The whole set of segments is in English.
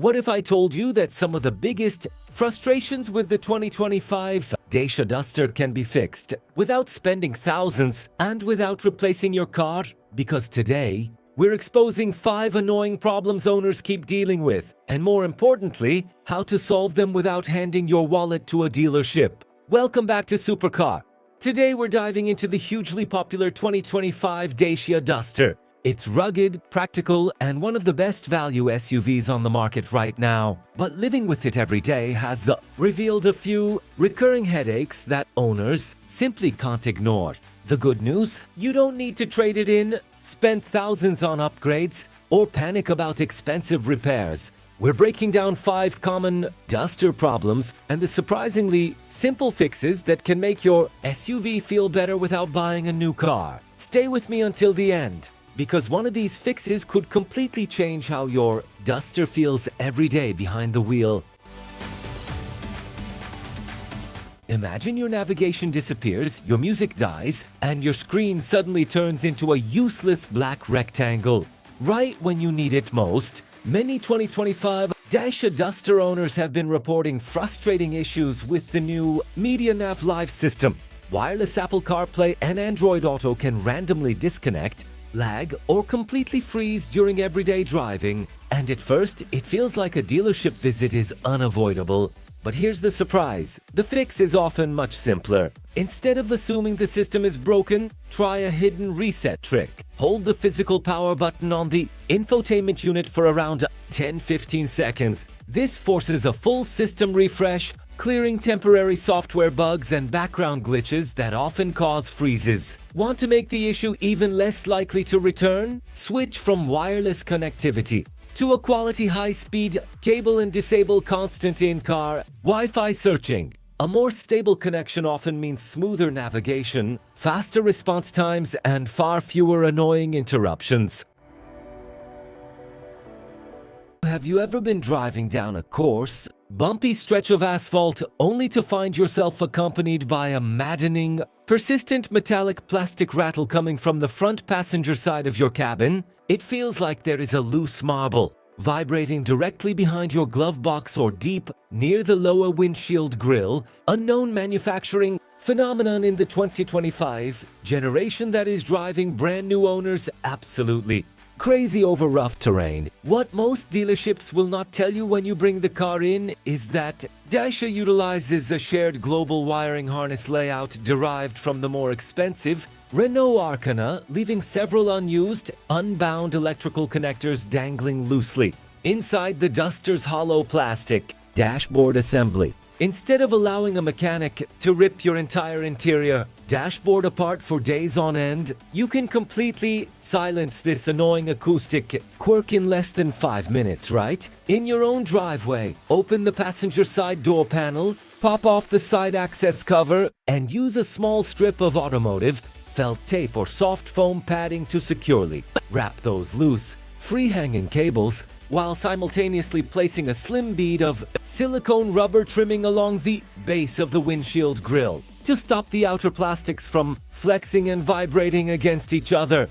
What if I told you that some of the biggest frustrations with the 2025 Dacia Duster can be fixed without spending thousands and without replacing your car? Because today, we're exposing 5 annoying problems owners keep dealing with, and more importantly, how to solve them without handing your wallet to a dealership. Welcome back to Supercar. Today we're diving into the hugely popular 2025 Dacia Duster. It's rugged, practical, and one of the best value SUVs on the market right now. But living with it every day has revealed a few recurring headaches that owners simply can't ignore. The good news? You don't need to trade it in, spend thousands on upgrades, or panic about expensive repairs. We're breaking down 5 common Duster problems and the surprisingly simple fixes that can make your SUV feel better without buying a new car. Stay with me until the end, because one of these fixes could completely change how your Duster feels every day behind the wheel. Imagine your navigation disappears, your music dies, and your screen suddenly turns into a useless black rectangle. Right when you need it most, many 2025 Dacia Duster owners have been reporting frustrating issues with the new Media Nav live system. Wireless Apple CarPlay and Android Auto can randomly disconnect, lag, or completely freeze during everyday driving, and at first it feels like a dealership visit is unavoidable. But here's the surprise: the fix is often much simpler. Instead of assuming the system is broken, try a hidden reset trick. Hold the physical power button on the infotainment unit for around 10-15 seconds. This forces a full system refresh, clearing temporary software bugs and background glitches that often cause freezes. Want to make the issue even less likely to return? Switch from wireless connectivity to a quality high-speed cable and disable constant in-car Wi-Fi searching. A more stable connection often means smoother navigation, faster response times, and far fewer annoying interruptions. Have you ever been driving down a coarse, bumpy stretch of asphalt only to find yourself accompanied by a maddening, persistent metallic plastic rattle coming from the front passenger side of your cabin? It feels like there is a loose marble vibrating directly behind your glove box or deep near the lower windshield grille, a known manufacturing phenomenon in the 2025 generation that is driving brand new owners absolutely crazy over rough terrain. What most dealerships will not tell you when you bring the car in is that Dacia utilizes a shared global wiring harness layout derived from the more expensive Renault Arcana, leaving several unused, unbound electrical connectors dangling loosely inside the Duster's hollow plastic dashboard assembly. Instead of allowing a mechanic to rip your entire interior dashboard apart for days on end, you can completely silence this annoying acoustic quirk in less than 5 minutes, right? In your own driveway, open the passenger side door panel, pop off the side access cover, and use a small strip of automotive felt tape or soft foam padding to securely wrap those loose, free-hanging cables while simultaneously placing a slim bead of silicone rubber trimming along the base of the windshield grille to stop the outer plastics from flexing and vibrating against each other.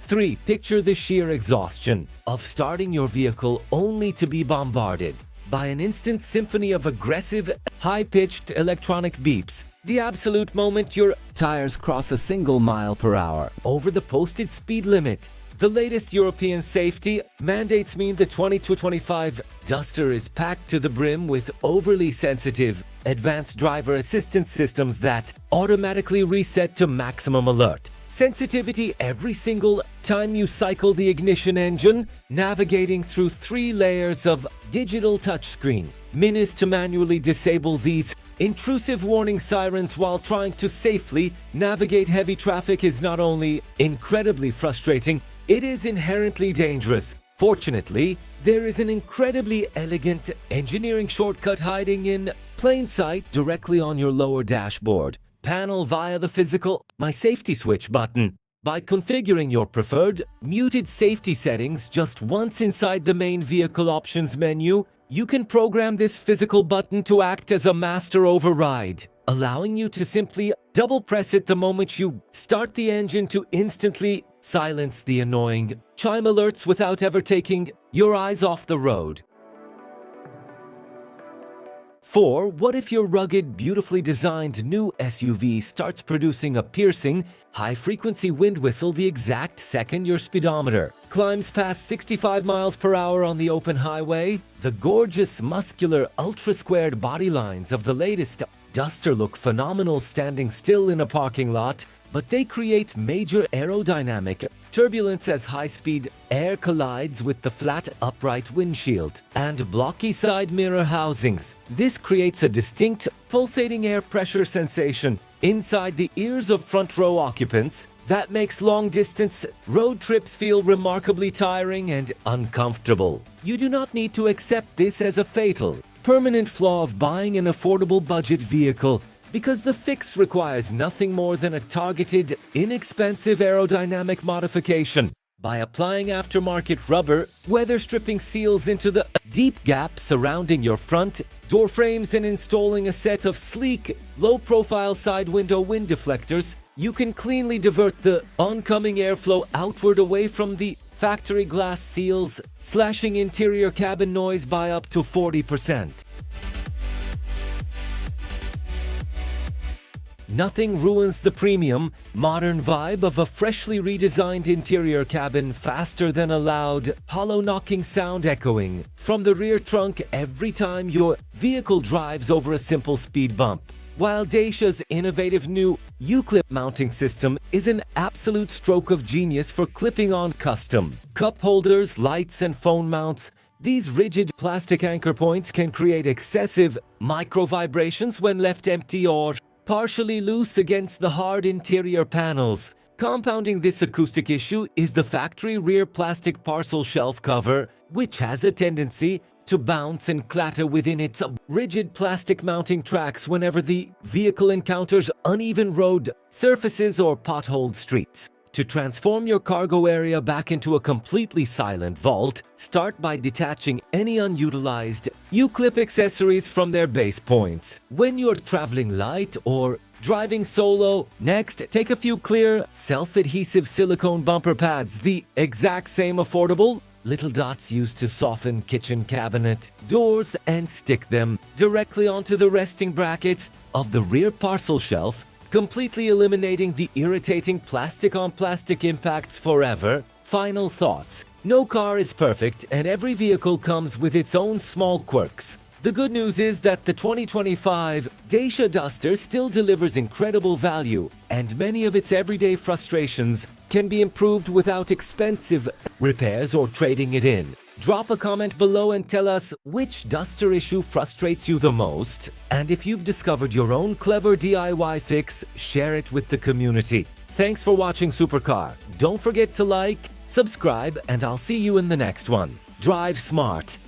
3. Picture the sheer exhaustion of starting your vehicle only to be bombarded by an instant symphony of aggressive, high-pitched electronic beeps. The absolute moment your tires cross a single mile per hour over the posted speed limit. The latest European safety mandates mean the 2025 Duster is packed to the brim with overly sensitive, advanced driver assistance systems that automatically reset to maximum alert sensitivity every single time you cycle the ignition engine, navigating through 3 layers of digital touchscreen. Minutes to manually disable these intrusive warning sirens while trying to safely navigate heavy traffic is not only incredibly frustrating, it is inherently dangerous. Fortunately, there is an incredibly elegant engineering shortcut hiding in plain sight directly on your lower dashboard panel via the physical My Safety Switch button. By configuring your preferred muted safety settings just once inside the main vehicle options menu, you can program this physical button to act as a master override, allowing you to simply double press it the moment you start the engine to instantly silence the annoying chime alerts without ever taking your eyes off the road. 4. What if your rugged, beautifully designed new SUV starts producing a piercing, high-frequency wind whistle the exact second your speedometer climbs past 65 miles per hour on the open highway? The gorgeous, muscular, ultra-squared body lines of the latest Duster look phenomenal standing still in a parking lot, but they create major aerodynamic turbulence as high-speed air collides with the flat, upright windshield and blocky side mirror housings. This creates a distinct, pulsating air pressure sensation inside the ears of front-row occupants that makes long-distance road trips feel remarkably tiring and uncomfortable. You do not need to accept this as a fatal, permanent flaw of buying an affordable budget vehicle, because the fix requires nothing more than a targeted, inexpensive aerodynamic modification. By applying aftermarket rubber, weather stripping seals into the deep gaps surrounding your front door frames and installing a set of sleek, low-profile side window wind deflectors, you can cleanly divert the oncoming airflow outward away from the factory glass seals, slashing interior cabin noise by up to 40%. Nothing ruins the premium, modern vibe of a freshly redesigned interior cabin faster than a loud, hollow knocking sound echoing from the rear trunk every time your vehicle drives over a simple speed bump. While Dacia's innovative new U-clip mounting system is an absolute stroke of genius for clipping on custom cup holders, lights, and phone mounts, these rigid plastic anchor points can create excessive micro vibrations when left empty or partially loose against the hard interior panels. Compounding this acoustic issue is the factory rear plastic parcel shelf cover, which has a tendency to bounce and clatter within its rigid plastic mounting tracks whenever the vehicle encounters uneven road surfaces or potholed streets. To transform your cargo area back into a completely silent vault, start by detaching any unutilized U-clip accessories from their base points. When you're traveling light or driving solo, next, take a few clear, self-adhesive silicone bumper pads, the exact same affordable little dots used to soften kitchen cabinet doors, and stick them directly onto the resting brackets of the rear parcel shelf, completely eliminating the irritating plastic-on-plastic impacts forever. Final thoughts. No car is perfect, and every vehicle comes with its own small quirks. The good news is that the 2025 Dacia Duster still delivers incredible value, and many of its everyday frustrations can be improved without expensive repairs or trading it in. Drop a comment below and tell us which Duster issue frustrates you the most. And if you've discovered your own clever DIY fix, share it with the community. Thanks for watching Supercar. Don't forget to like, subscribe, and I'll see you in the next one. Drive smart.